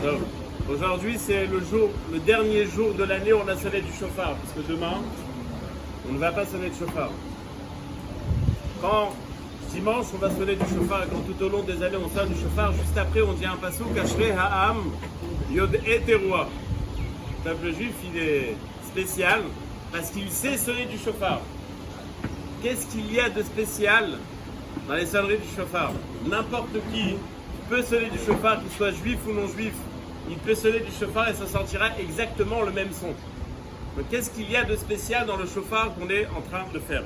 Donc, aujourd'hui, c'est le dernier jour de l'année où on a sonné du chauffard, parce que demain, on ne va pas sonner de chauffard. Quand dimanche, on va sonner du chauffard, et quand tout au long des années, on sonne du chauffard, juste après, on dit un passouk, Ashrei Ha'am Yod Et Teruah. Le peuple juif, il est spécial parce qu'il sait sonner du chauffard. Qu'est-ce qu'il y a de spécial dans les sonneries du chauffard? N'importe qui peut sonner du chauffard, qu'il soit juif ou non juif. Il peut sonner du chauffard et ça sortira exactement le même son. Donc qu'est-ce qu'il y a de spécial dans le chauffard qu'on est en train de faire?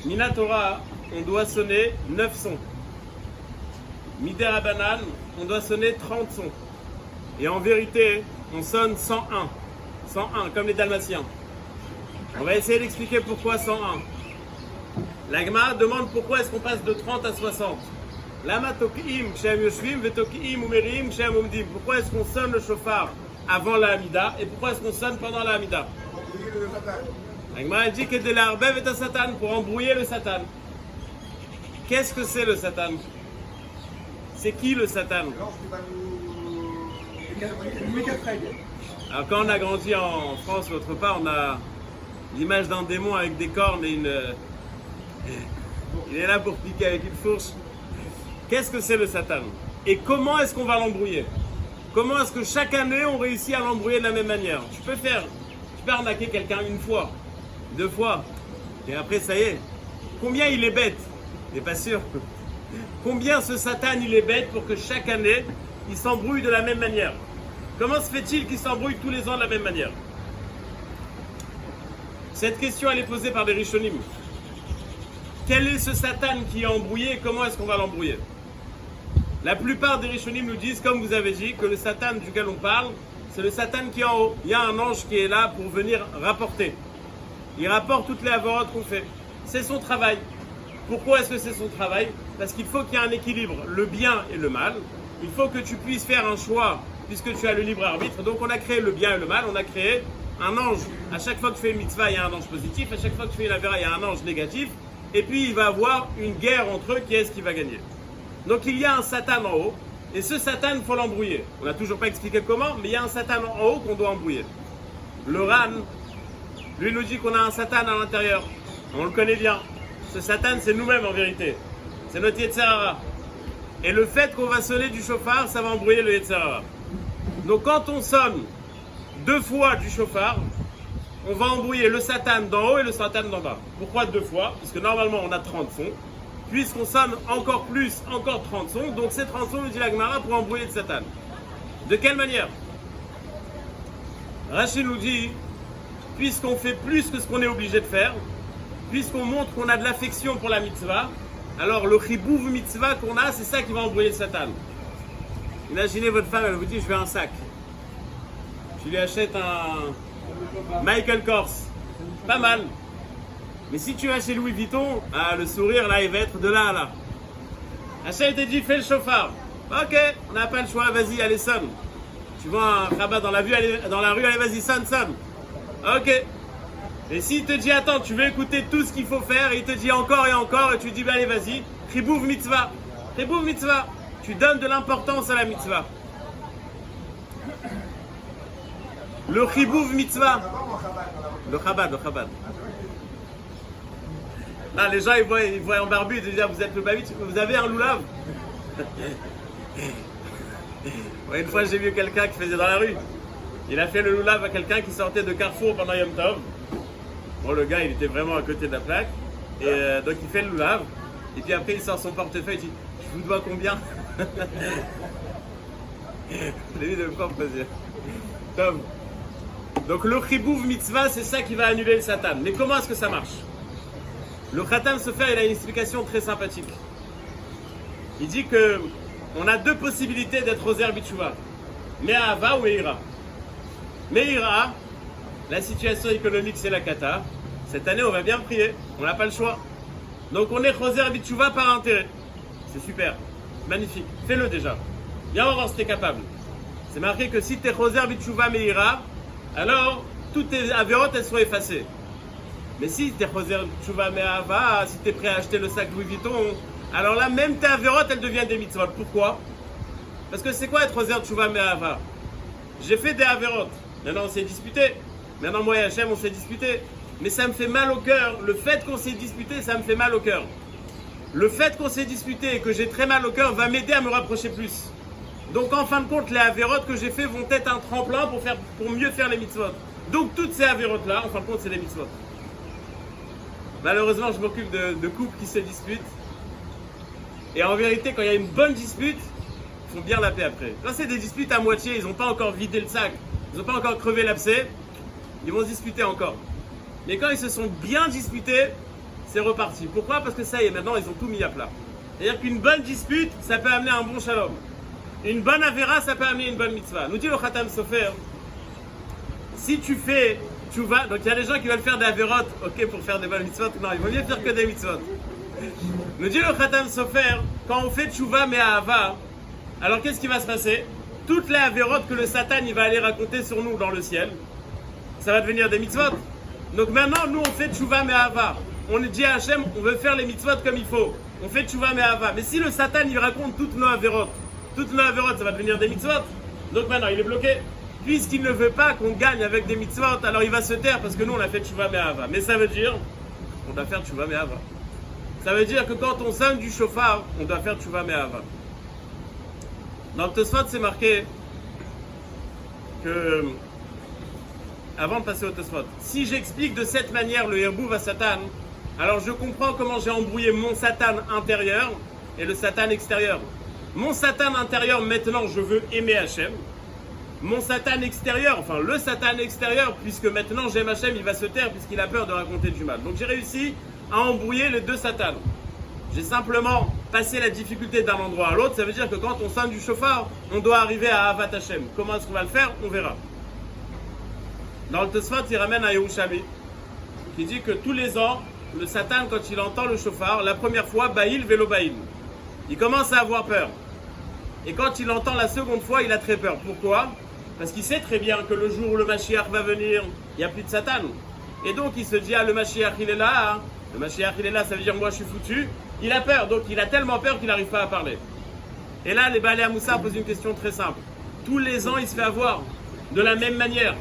Mina Torah, on doit sonner 9 sons. Midei Rabbanan, on doit sonner 30 sons. Et en vérité, on sonne 101. 101, comme les Dalmatiens. On va essayer d'expliquer pourquoi 101. La Gemara demande pourquoi est-ce qu'on passe de 30 à 60. Lama toki'im kshem yoshvim vetoki'im umerim kshem omdim. Pourquoi est-ce qu'on sonne le chauffard avant la Hamida et pourquoi est-ce qu'on sonne pendant la Hamida? La Gemara dit que de l'arbev est un satan, pour embrouiller le satan. Qu'est-ce que c'est le satan? C'est qui le satan? Alors quand on a grandi en France, l'autre part, on a l'image d'un démon avec des cornes et il est là pour piquer avec une fourche. Qu'est-ce que c'est le Satan? Et comment est-ce qu'on va l'embrouiller? Comment est-ce que chaque année on réussit à l'embrouiller de la même manière? Tu peux arnaquer quelqu'un une fois, 2 fois, et après ça y est. Combien il est bête? T'es pas sûr? Combien ce Satan il est bête pour que chaque année il s'embrouille de la même manière? Comment se fait-il qu'il s'embrouille tous les ans de la même manière? Cette question elle est posée par des Rishonim. Quel est ce Satan qui est embrouillé et comment est-ce qu'on va l'embrouiller? La plupart des Rishonim nous disent, comme vous avez dit, que le Satan duquel on parle, c'est le Satan qui est en haut. Il y a un ange qui est là pour venir rapporter. Il rapporte toutes les avorotes qu'on fait. C'est son travail. Pourquoi est-ce que c'est son travail? Parce qu'il faut qu'il y ait un équilibre, le bien et le mal. Il faut que tu puisses faire un choix, puisque tu as le libre arbitre. Donc on a créé le bien et le mal, on a créé un ange. À chaque fois que tu fais une mitzvah, il y a un ange positif. À chaque fois que tu fais une avéra, il y a un ange négatif. Et puis il va y avoir une guerre entre eux, qui est-ce qui va gagner. Donc il y a un Satan en haut, et ce Satan, il faut l'embrouiller. On n'a toujours pas expliqué comment, mais il y a un Satan en haut qu'on doit embrouiller. Le Ran, lui nous dit qu'on a un Satan à l'intérieur. On le connaît bien. Ce Satan, c'est nous-mêmes en vérité. C'est notre Yetzer Hara. Et le fait qu'on va sonner du chauffard, ça va embrouiller le Yetzer Hara. Donc quand on sonne 2 fois du chauffard, on va embrouiller le Satan d'en haut et le Satan d'en bas. Pourquoi 2 fois? Puisque normalement on a 30 sons. Puisqu'on sonne encore plus, encore 30 sons. Donc ces 30 sons, nous dit la Gemara, pour embrouiller le Satan. De quelle manière? Rachid nous dit, puisqu'on fait plus que ce qu'on est obligé de faire, puisqu'on montre qu'on a de l'affection pour la mitzvah, alors le chibouv mitzvah qu'on a, c'est ça qui va embrouiller le Satan. Imaginez votre femme, elle vous dit, je veux un sac. Tu lui achètes un Michael Kors. Pas mal. Mais si tu vas chez Louis Vuitton, le sourire là, il va être de là à là. Rachel te dit, fais le chauffard. Ok, on n'a pas le choix, vas-y, allez, sonne. Tu vois un rabat dans la rue, allez, vas-y, sonne, sonne. Ok. Et s'il te dit, attends, tu veux écouter tout ce qu'il faut faire, et il te dit encore et encore, et tu dis, bah, allez, vas-y, chibouv mitzvah. Chibouv mitzvah. Tu donnes de l'importance à la mitzvah. Le chibouv mitzvah. Le chabad. Là, les gens, ils voient en barbu, ils disent, vous êtes le babit, vous avez un loulav? Ouais, une fois, j'ai vu quelqu'un qui faisait dans la rue. Il a fait le loulav à quelqu'un qui sortait de Carrefour pendant Yom Tov. Bon, le gars, il était vraiment à côté de la plaque. Et donc, il fait le loulav. Et puis après, il sort son portefeuille, il dit, je vous dois combien? Je l'ai vu de me faire plaisir. Tov. Donc, le chibouv mitzvah, c'est ça qui va annuler le Satan. Mais comment est-ce que ça marche? Le Khatam Sofer, il a une explication très sympathique. Il dit que on a 2 possibilités d'être Ozer Bitshuva. Me'ahava ou Me'ira. Me'ira, la situation économique c'est la cata. Cette année on va bien prier, on n'a pas le choix. Donc on est Ozer Bitshuva par intérêt. C'est super, magnifique, fais-le déjà. Viens voir si tu es capable. C'est marqué que si tu es Ozer Bitshuva Me'ira, alors toutes tes avérotes elles sont effacées. Mais si tu es Choser Tshuva Me'ahava, si tu es prêt à acheter le sac Louis Vuitton, alors là, même tes avérotes, elles deviennent des mitzvot. Pourquoi? Parce que c'est quoi être Ozer Tchouva Me'ahava? J'ai fait des Averot. Maintenant on s'est disputé. Maintenant moi et Hachem on s'est disputé. Mais ça me fait mal au cœur. Le fait qu'on s'est disputé, ça me fait mal au cœur. Le fait qu'on s'est disputé et que j'ai très mal au cœur va m'aider à me rapprocher plus. Donc en fin de compte, les Averot que j'ai fait vont être un tremplin pour mieux faire les mitzvot. Donc toutes ces Averot là, en fin de compte, c'est les mitzvot. Malheureusement, je m'occupe de couples qui se disputent. Et en vérité, quand il y a une bonne dispute, ils font bien la paix après. Quand c'est des disputes à moitié, ils n'ont pas encore vidé le sac, ils n'ont pas encore crevé l'abcès, ils vont se disputer encore. Mais quand ils se sont bien disputés, c'est reparti. Pourquoi? Parce que ça y est, maintenant ils ont tout mis à plat. C'est-à-dire qu'une bonne dispute, ça peut amener un bon shalom. Une bonne avéra, ça peut amener une bonne mitzvah. Nous dit le Khatam Sofer, si tu fais tchouva, donc il y a des gens qui veulent faire des avérotes, ok, pour faire des bonnes mitzvot, non, il vaut mieux faire que des mitzvot. Nous dit le Khatam Sofer, quand on fait tchouva mais à Ava, alors qu'est-ce qui va se passer? Toutes les avérotes que le Satan il va aller raconter sur nous dans le ciel, ça va devenir des mitzvot. Donc maintenant, nous on fait tchouva mais à Ava. On dit à Hachem, on veut faire les mitzvot comme il faut. On fait tchouva mais à Ava. Mais si le Satan il raconte toutes nos avérotes, ça va devenir des mitzvot. Donc maintenant, il est bloqué. Puisqu'il ne veut pas qu'on gagne avec des mitzvot, alors il va se taire parce que nous, on a fait tchouva me'ahava. Mais ça veut dire qu'on doit faire tchouva me'ahava. Ça veut dire que quand on sonne du chauffard, on doit faire tchouva me'ahava. Dans le Tosfot, c'est marqué que, avant de passer au Tosfot, si j'explique de cette manière le Hirbouv à Satan, alors je comprends comment j'ai embrouillé mon Satan intérieur et le Satan extérieur. Mon Satan intérieur, maintenant, je veux aimer Hachem. Mon Satan extérieur, enfin le Satan extérieur, puisque maintenant j'aime Hachem, il va se taire puisqu'il a peur de raconter du mal. Donc j'ai réussi à embrouiller les deux Satans. J'ai simplement passé la difficulté d'un endroit à l'autre. Ça veut dire que quand on sonne du chauffard, on doit arriver à Avat Hachem. Comment est-ce qu'on va le faire? On verra. Dans le Tosfot, il ramène à Yerushalmi, qui dit que tous les ans, le Satan, quand il entend le chauffard, la première fois, Baïl vélo Baïl. Il commence à avoir peur. Et quand il entend la seconde fois, il a très peur. Pourquoi? Parce qu'il sait très bien que le jour où le Mashiach va venir, il n'y a plus de Satan. Et donc il se dit, ah le Mashiach il est là, hein. Le Mashiach il est là, ça veut dire moi je suis foutu. Il a peur, donc il a tellement peur qu'il n'arrive pas à parler. Et là, les Baalei Hamoussar posent une question très simple. Tous les ans, il se fait avoir de la même manière.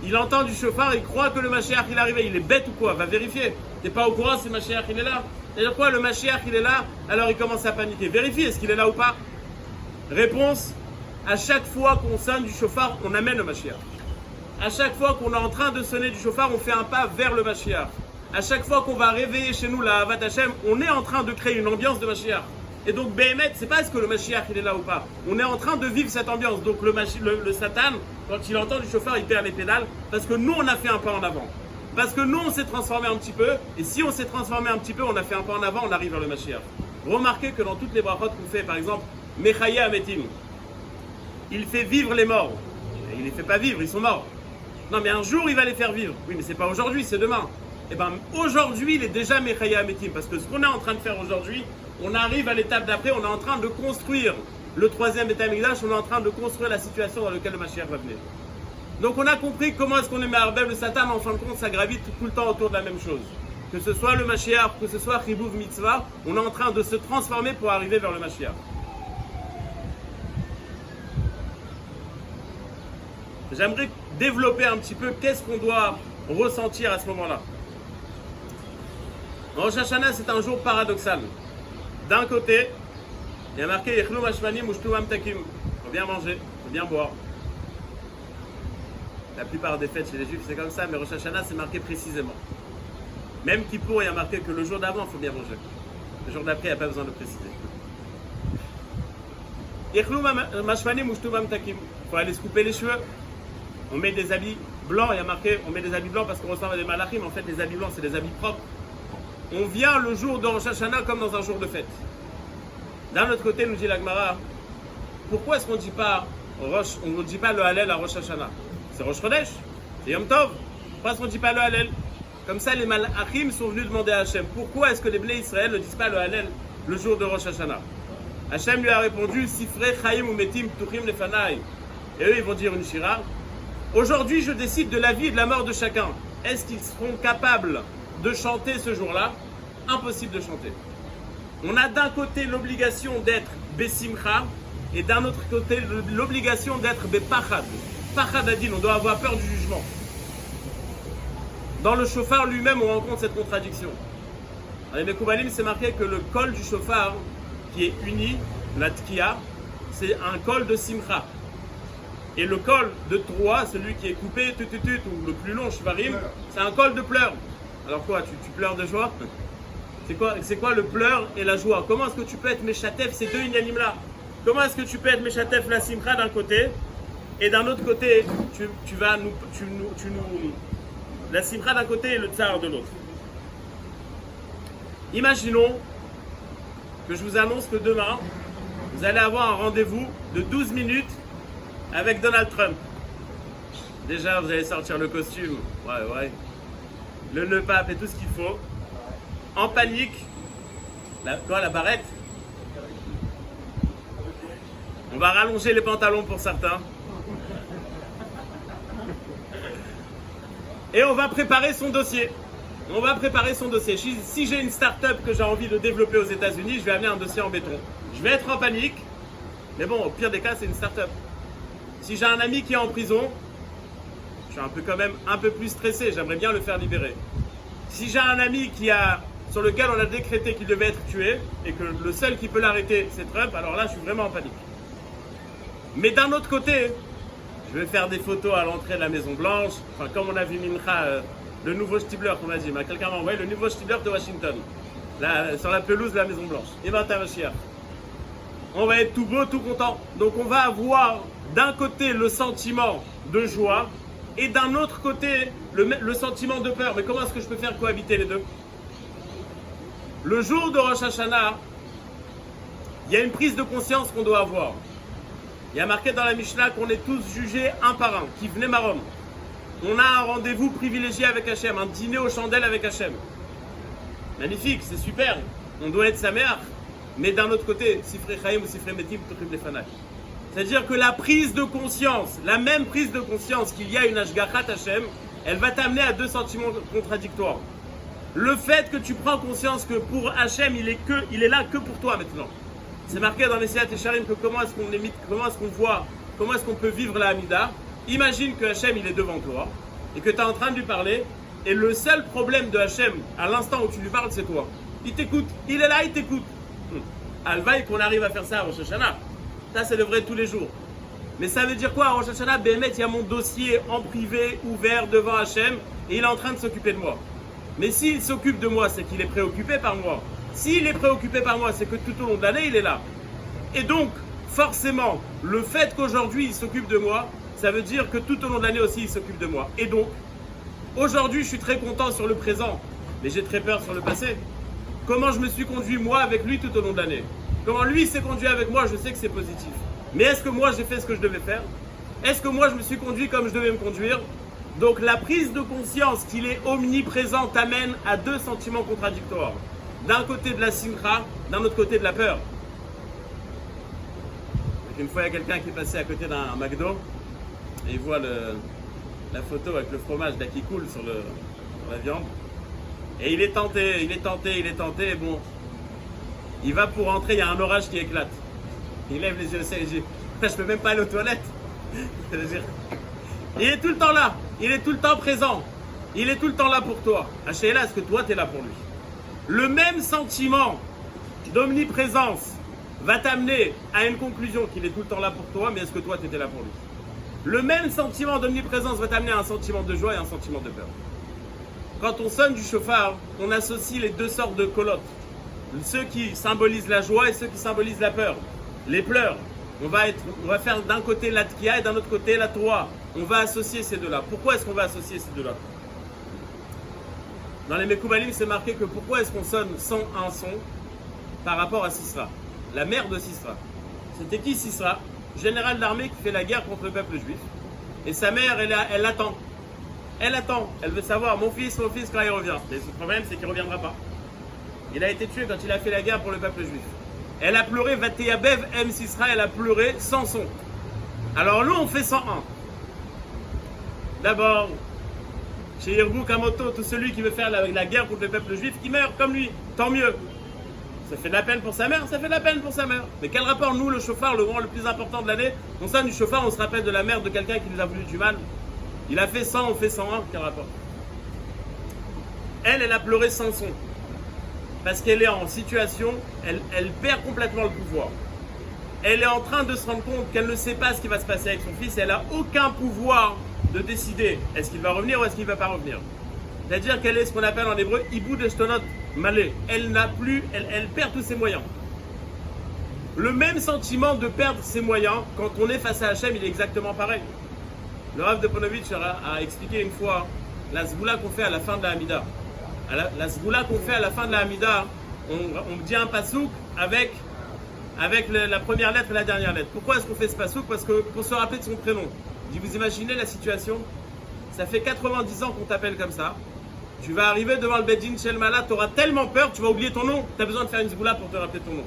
Il entend du chauffard, il croit que le Mashiach il est arrivé. Il est bête ou quoi? Va vérifier. T'es pas au courant si le Mashiach il est là? C'est-à-dire quoi? Le Mashiach il est là, alors il commence à paniquer. Vérifie, est-ce qu'il est là ou pas? Réponse, à chaque fois qu'on sonne du chauffard, on amène le Mashiach. À chaque fois qu'on est en train de sonner du chauffard, on fait un pas vers le Mashiach. À chaque fois qu'on va réveiller chez nous la Avat Hachem, on est en train de créer une ambiance de Mashiach. Et donc, Béhémet, c'est pas est-ce que le Mashiach il est là ou pas. On est en train de vivre cette ambiance. Donc, le Satan, quand il entend du chauffard, il perd les pédales parce que nous, on a fait un pas en avant. Parce que nous, on s'est transformé un petit peu. Et si on s'est transformé un petit peu, on a fait un pas en avant, on arrive vers le Mashiach. Remarquez que dans toutes les brachot qu'on fait, par exemple, Mechaye Ametim, il fait vivre les morts. Et il ne les fait pas vivre, ils sont morts. Non, mais un jour, il va les faire vivre. Oui, mais c'est pas aujourd'hui, c'est demain. Et bien, aujourd'hui, il est déjà Mechaye Ametim. Parce que ce qu'on est en train de faire aujourd'hui, on arrive à l'étape d'après, on est en train de construire le troisième Beth Amikdash, on est en train de construire la situation dans laquelle le Mashiach va venir. Donc, on a compris comment est-ce qu'on est Me'arbel le Satan, en fin de compte, ça gravite tout le temps autour de la même chose. Que ce soit le Mashiach, que ce soit Chibouv Mitzvah, on est en train de se transformer pour arriver vers le Mashiach. J'aimerais développer un petit peu qu'est-ce qu'on doit ressentir à ce moment-là. Rosh Hashanah, c'est un jour paradoxal. D'un côté, il y a marqué Yechlou Mashmanim Ushtu Mamtakim. Il faut bien manger, il faut bien boire. La plupart des fêtes chez les Juifs, c'est comme ça, mais Rosh Hashanah, c'est marqué précisément. Même Kippour, il y a marqué que le jour d'avant, il faut bien manger. Le jour d'après, il n'y a pas besoin de préciser. Yechlou Mashmanim Ushtu Mamtakim. Il faut aller se couper les cheveux. On met des habits blancs, il y a marqué, on met des habits blancs parce qu'on ressemble à des malachim. En fait, les habits blancs, c'est des habits propres. On vient le jour de Rosh Hashanah comme dans un jour de fête. D'un autre côté, nous dit la Gemara, pourquoi est-ce qu'on ne dit pas on ne dit pas le Hallel à Rosh Hashanah? C'est Rosh Chodesh, c'est Yom Tov. Pourquoi est-ce qu'on ne dit pas le Hallel? Comme ça, les Malachim sont venus demander à Hachem, pourquoi est-ce que les Bnei Israël ne disent pas le Hallel le jour de Rosh Hashanah? Hachem lui a répondu, Sifrei Chaim ou Metim Ptuchim Lefanai. Et eux, ils vont dire une shira. Aujourd'hui, je décide de la vie et de la mort de chacun. Est-ce qu'ils seront capables de chanter ce jour-là? Impossible de chanter. On a d'un côté l'obligation d'être Bessimcha, et d'un autre côté l'obligation d'être bepachad. Pachad adin, on doit avoir peur du jugement. Dans le shofar lui-même, on rencontre cette contradiction. Dans les Mekoubalim, c'est marqué que le col du shofar, qui est uni, la tkiya, c'est un col de simcha. Et le col de Troie, celui qui est coupé, ou le plus long, shvarim, c'est un col de pleurs. Alors quoi, tu pleures de joie? C'est quoi le pleur et la joie? Comment est-ce que tu peux être Meshatef ces deux inanimes là? Comment est-ce que tu peux être Meshatef la simcha d'un côté et d'un autre côté la simcha d'un côté et le tsar de l'autre? Imaginons que je vous annonce que demain vous allez avoir un rendez-vous de 12 minutes avec Donald Trump. Déjà vous allez sortir le costume, ouais, le pape et tout ce qu'il faut. En panique, la barrette. On va rallonger les pantalons pour certains. Et on va préparer son dossier. Si j'ai une start-up que j'ai envie de développer aux États-Unis, je vais amener un dossier en béton. Je vais être en panique, mais bon, au pire des cas, c'est une start-up. Si j'ai un ami qui est en prison, je suis quand même un peu plus stressé, j'aimerais bien le faire libérer. Si j'ai un ami sur lequel on a décrété qu'il devait être tué, et que le seul qui peut l'arrêter, c'est Trump, alors là, je suis vraiment en panique. Mais d'un autre côté, je vais faire des photos à l'entrée de la Maison Blanche, enfin, comme on a vu Mincha, le nouveau Stibler qu'on a dit, quelqu'un m'a envoyé le nouveau Stibler de Washington, là, sur la pelouse de la Maison Blanche. Et ben, on va être tout beau, tout content. Donc on va avoir d'un côté le sentiment de joie, et d'un autre côté le sentiment de peur. Mais comment est-ce que je peux faire cohabiter les deux? Le jour de Rosh Hashanah, il y a une prise de conscience qu'on doit avoir. Il y a marqué dans la Mishnah qu'on est tous jugés un par un, qui venait Marom. On a un rendez-vous privilégié avec Hachem, un dîner aux chandelles avec Hachem. Magnifique, c'est super. On doit être sa mère, mais d'un autre côté, Sifrei Chaim ou Sifrei Metim, Tuchim Lefanai. C'est-à-dire que la prise de conscience, la même prise de conscience qu'il y a une Ashgachat Hachem, elle va t'amener à deux sentiments contradictoires. Le fait que tu prends conscience que pour Hachem, il est là que pour toi maintenant. C'est marqué dans les Siyat Yesharim que comment est-ce qu'on voit, comment est-ce qu'on peut vivre la Hamida. Imagine que Hachem, il est devant toi et que tu es en train de lui parler et le seul problème de Hachem, à l'instant où tu lui parles, c'est toi. Il t'écoute, il est là, il t'écoute. Alvaï qu'on arrive à faire ça à Rosh Hashanah. Ça, c'est le vrai de tous les jours. Mais ça veut dire quoi à Rosh Hashanah? Béhémet, il y a mon dossier en privé, ouvert devant Hachem et il est en train de s'occuper de moi. Mais s'il s'occupe de moi, c'est qu'il est préoccupé par moi. S'il est préoccupé par moi, c'est que tout au long de l'année, il est là. Et donc, forcément, le fait qu'aujourd'hui, il s'occupe de moi, ça veut dire que tout au long de l'année aussi, il s'occupe de moi. Et donc, aujourd'hui, je suis très content sur le présent, mais j'ai très peur sur le passé. Comment je me suis conduit, moi, avec lui tout au long de l'année? Comment lui s'est conduit avec moi, je sais que c'est positif. Mais est-ce que moi, j'ai fait ce que je devais faire? Est-ce que moi, je me suis conduit comme je devais me conduire? Donc la prise de conscience qu'il est omniprésent t'amène à deux sentiments contradictoires. D'un côté de la simcha, d'un autre côté de la peur. Donc une fois, il y a quelqu'un qui est passé à côté d'un McDo et il voit la photo avec le fromage là qui coule sur la viande. Et il est tenté, et bon, il va pour rentrer, il y a un orage qui éclate. Il lève les yeux au ciel et dit, je peux même pas aller aux toilettes. Il est tout le temps là, il est tout le temps présent, il est tout le temps là pour toi. Hachéla, est-ce que toi tu es là pour lui? Le même sentiment d'omniprésence va t'amener à une conclusion qu'il est tout le temps là pour toi, mais est-ce que toi tu étais là pour lui? Le même sentiment d'omniprésence va t'amener à un sentiment de joie et un sentiment de peur. Quand on sonne du chauffard, on associe les deux sortes de colottes. Ceux qui symbolisent la joie et ceux qui symbolisent la peur. Les pleurs. On va faire d'un côté la tkiya et d'un autre côté la Torah. On va associer ces deux-là. Pourquoi est-ce qu'on va associer ces deux-là? Dans les Mekoubalim, c'est marqué que pourquoi est-ce qu'on sonne sans un son par rapport à Sisra, la mère de Sisra. C'était qui Sisra? Général d'armée qui fait la guerre contre le peuple juif. Et sa mère, elle attend. Elle attend. Elle veut savoir, mon fils, quand il revient. Mais le problème, c'est qu'il ne reviendra pas. Il a été tué quand il a fait la guerre pour le peuple juif. Elle a pleuré, Vateyabev M. Sisra, elle a pleuré sans son. Alors nous, on fait 101. D'abord, chez Irgou Kamoto, tout celui qui veut faire la guerre contre le peuple juif, qui meurt comme lui, tant mieux. Ça fait de la peine pour sa mère, ça fait de la peine pour sa mère. Mais quel rapport, nous, le chauffard, le moment le plus important de l'année, on sonne du chauffard, on se rappelle de la mère de quelqu'un qui nous a voulu du mal. Il a fait 100, on fait 101, quel rapport? Elle a pleuré sans son. Parce qu'elle est en situation, elle perd complètement le pouvoir. Elle est en train de se rendre compte qu'elle ne sait pas ce qui va se passer avec son fils. Elle n'a aucun pouvoir de décider est-ce qu'il va revenir ou est-ce qu'il ne va pas revenir. C'est-à-dire qu'elle est ce qu'on appelle en hébreu Iboud Eshtonot Malé. Elle n'a plus, elle perd tous ses moyens. Le même sentiment de perdre ses moyens quand on est face à Hachem, il est exactement pareil. Le Rav de Ponovitch a expliqué une fois la zgoula qu'on fait à la fin de la Hamida. La zgoula qu'on fait à la fin de la Hamida, on dit un pasouk avec la première lettre et la dernière lettre. Pourquoi est-ce qu'on fait ce pasouk? Parce que pour se rappeler de son prénom. Vous imaginez la situation? Ça fait 90 ans qu'on t'appelle comme ça. Tu vas arriver devant le Beddin Shelmala, tu auras tellement peur, tu vas oublier ton nom. Tu as besoin de faire une zgoula pour te rappeler ton nom.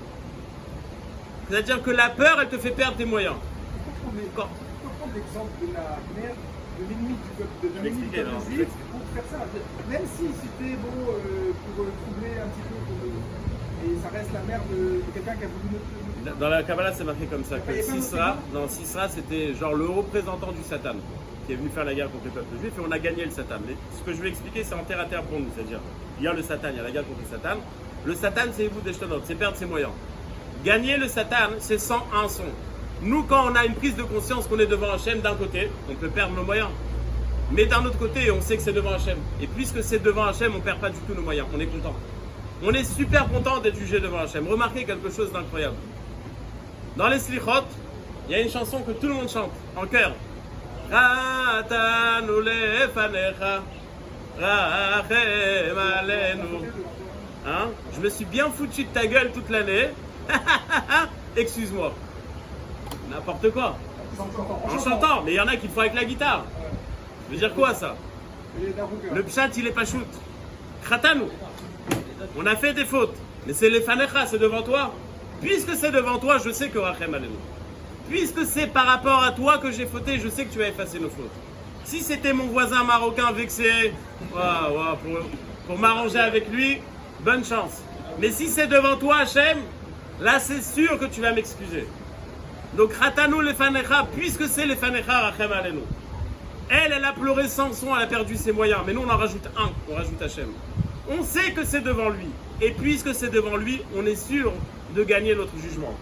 C'est-à-dire que la peur, elle te fait perdre tes moyens. Pourquoi prendre l'exemple de la mère de l'ennemi du peuple de l'Égypte pour faire ça? Même si c'était bon pour troubler un petit peu, et ça reste la mère de quelqu'un qui a voulu... Dans la Kabbalah, c'est marqué comme ça, que Sisra, c'était genre le représentant du Satan, qui est venu faire la guerre contre le peuple juif, et on a gagné le Satan. Mais ce que je vais expliquer, c'est en terre à terre pour nous, c'est-à-dire, il y a le Satan, il y a la guerre contre le Satan. Le Satan, c'est vous des Shtonot, c'est perdre ses moyens. Gagner le Satan, c'est sans un son. Nous, quand on a une prise de conscience qu'on est devant Hachem, d'un côté, on peut perdre nos moyens. Mais d'un autre côté, on sait que c'est devant Hachem. Et puisque c'est devant Hachem, on ne perd pas du tout nos moyens, on est content. On est super content d'être jugé devant Hachem. Remarquez quelque chose d'incroyable. Dans les Slichot, il y a une chanson que tout le monde chante, en chœur. Ratanu lefanecha, rachem aleinu. Hein? Je me suis bien foutu de ta gueule toute l'année. Excuse-moi. N'importe quoi. En chantant, mais il y en a qui le font avec la guitare. Ça veut dire quoi ça? Le pshat, il est pas shoot. Kratanu. On a fait des fautes, mais c'est les fanecha, c'est devant toi. Puisque c'est devant toi, je sais que rachem aleinu. Puisque c'est par rapport à toi que j'ai fauté, je sais que tu as effacé nos fautes. Si c'était mon voisin marocain vexé, pour m'arranger avec lui, bonne chance. Mais si c'est devant toi, Hachem, là c'est sûr que tu vas m'excuser. Donc, Ratanu lefanecha, puisque c'est lefanecha, rachem aleinu. Elle a pleuré sans son, elle a perdu ses moyens. Mais nous, on en rajoute un, on rajoute Hachem. On sait que c'est devant lui. Et puisque c'est devant lui, on est sûr de gagner notre jugement.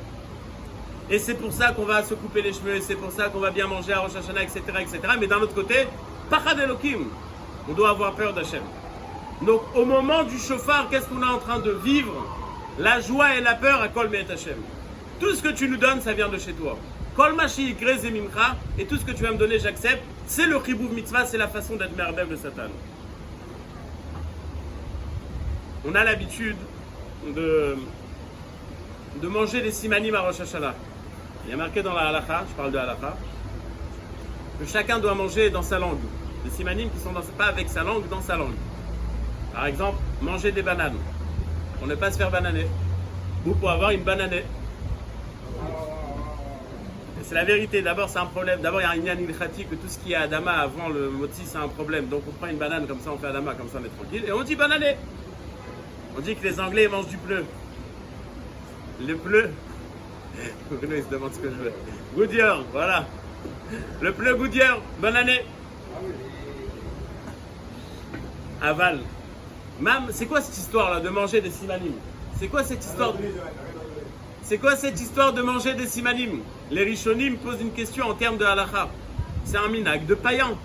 Et c'est pour ça qu'on va se couper les cheveux, c'est pour ça qu'on va bien manger à Rosh Hashanah, etc., etc. Mais d'un autre côté, Pachad Elokim, on doit avoir peur d'Hachem. Donc, au moment du chauffard, qu'est-ce qu'on est en train de vivre? La joie et la peur à Kol Me'et Hachem. Tout ce que tu nous donnes, ça vient de chez toi. Kol Mashi Yikre Zemimcha, et tout ce que tu vas me donner, j'accepte. C'est le Chibouv Mitzvah, c'est la façon d'être merveille de Satan. On a l'habitude de manger des simanim à Rosh Hashanah. Il y a marqué dans la halakha, je parle de halakha, que chacun doit manger dans sa langue. Des simanim qui sont pas avec sa langue, dans sa langue. Par exemple, manger des bananes. Pour ne pas se faire bananer. Ou pour avoir une bananée. C'est la vérité. D'abord, c'est un problème. D'abord, il y a un inyan ilchati que tout ce qui est adama avant le moti, c'est un problème. Donc, on prend une banane comme ça, on fait adama comme ça, on est tranquille. Et on dit bananée. On dit que les Anglais mangent du pleu. Le pleu. Bruno, il se demande ce que je veux. Goodyear, voilà. Le pleu Goodyear, bonne année. Aval. Mam, c'est quoi cette histoire-là de manger des simanim? C'est quoi cette histoire de manger des simanim? Les Rishonim posent une question en termes de halakha. C'est un minag de païen.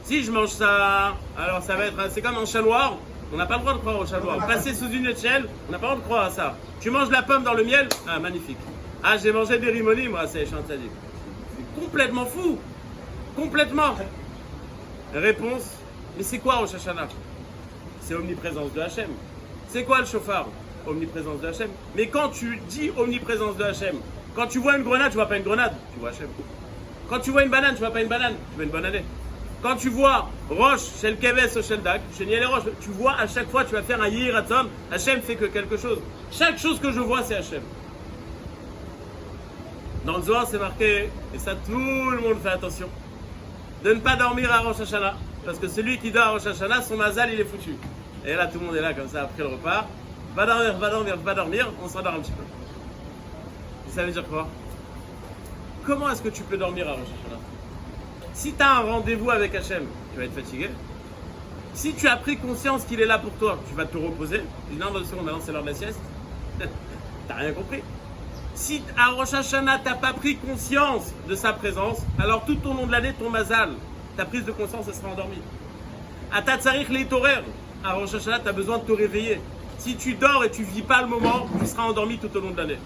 Si je mange ça, alors ça va être, c'est comme un chaloir. On n'a pas le droit de croire au chaloir. Passer sous une échelle, on n'a pas le droit de croire à ça. Tu manges la pomme dans le miel, ah magnifique. Ah, j'ai mangé des rimonim, moi c'est chantadik. C'est complètement fou. Complètement. Réponse, mais c'est quoi Rosh Hashanah? C'est omniprésence de Hachem. C'est quoi le chauffard? Omniprésence de Hachem. Mais quand tu dis omniprésence de Hachem, quand tu vois une grenade, tu vois pas une grenade, tu vois Hachem. Quand tu vois une banane, tu vois pas une banane, tu vois une banane. Quand tu vois Roche, chez le Keves, chez le Dak, chez Niel et Roche, tu vois à chaque fois, tu vas faire un Yiratom, Hachem fait que quelque chose. Chaque chose que je vois, c'est Hachem. Dans le Zohar, c'est marqué, et ça tout le monde fait attention, de ne pas dormir à Rosh Hashanah. Parce que celui qui dort à Rosh Hashanah, son mazal, il est foutu. Et là, tout le monde est là comme ça après le repas. va dormir, on s'endort un petit peu. Et ça veut dire quoi? Comment est-ce que tu peux dormir à Rosh Hashanah? Si tu as un rendez-vous avec Hachem, tu vas être fatigué. Si tu as pris conscience qu'il est là pour toi, tu vas te reposer. Tu dis non, maintenant c'est l'heure de la sieste. T'as rien compris. Si à Rosh Hashanah, tu n'as pas pris conscience de sa présence, alors tout au long de l'année, ton mazal, ta prise de conscience, elle sera endormie. À ta tzarich leitorer, à Rosh Hashanah, tu as besoin de te réveiller. Si tu dors et tu ne vis pas le moment, tu seras endormi tout au long de l'année.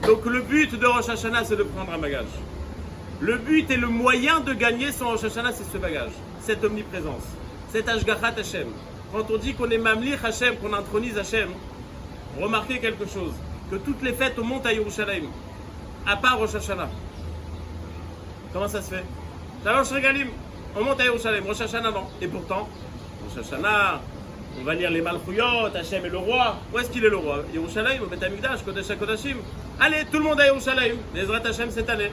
Donc le but de Rosh Hashanah, c'est de prendre un bagage. Le but et le moyen de gagner son Rosh Hashanah, c'est ce bagage, cette omniprésence, cet Ashgachat Hashem. Quand on dit qu'on est Mamlich Hashem, qu'on intronise Hashem, remarquez quelque chose, que toutes les fêtes, on monte à Yerushalayim, à part Rosh Hashanah. Comment ça se fait? Shalosh Regalim, on monte à Yerushalayim, Rosh Hashanah non. Et pourtant, Rosh Hashanah, on va lire les Malchuyot, Hashem est le roi. Où est-ce qu'il est le roi? Yerushalayim, au Beth Amikdash, Kodesh HaKodashim. Allez, tout le monde à Yerushalayim, Ezrat Hashem cette année.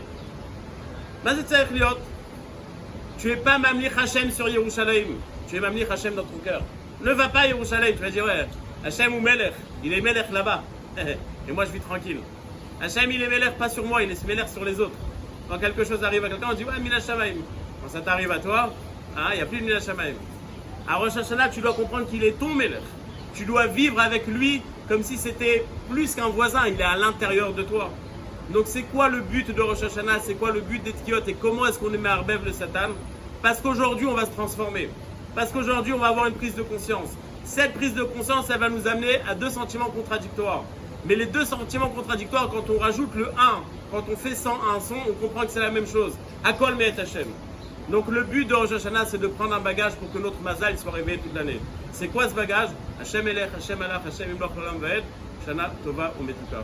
Tu n'es pas Mamlich Hashem sur Yerushalayim, tu es Mamlich Hashem dans ton cœur. Ne va pas à Yerushalayim, tu vas dire ouais, Hashem ou Melech, il est Melech là-bas. Et moi je vis tranquille. Hashem il est Melech pas sur moi, il est Melech sur les autres. Quand quelque chose arrive à quelqu'un, on dit ouais, Mila Shamaim. Quand ça t'arrive à toi, il n'y a plus de Mila Shamaim. À Rosh Hashanah, tu dois comprendre qu'il est ton Melech. Tu dois vivre avec lui comme si c'était plus qu'un voisin, il est à l'intérieur de toi. Donc c'est quoi le but de Rosh Hashanah? C'est quoi le but des Tkiot? Et comment est-ce qu'on émet à Arbev le Satan? Parce qu'aujourd'hui on va se transformer. Parce qu'aujourd'hui on va avoir une prise de conscience. Cette prise de conscience, elle va nous amener à deux sentiments contradictoires. Mais les deux sentiments contradictoires, quand on rajoute le 1, quand on fait 101 son, on comprend que c'est la même chose. Akol me'et Hashem. Donc le but de Rosh Hashanah, c'est de prendre un bagage pour que notre mazal soit réveillé toute l'année. C'est quoi ce bagage? Hashem elech, Hashem alach, Hashem imloch l'olam va'ed, Shana tova umetuka.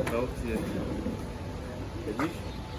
Ciao,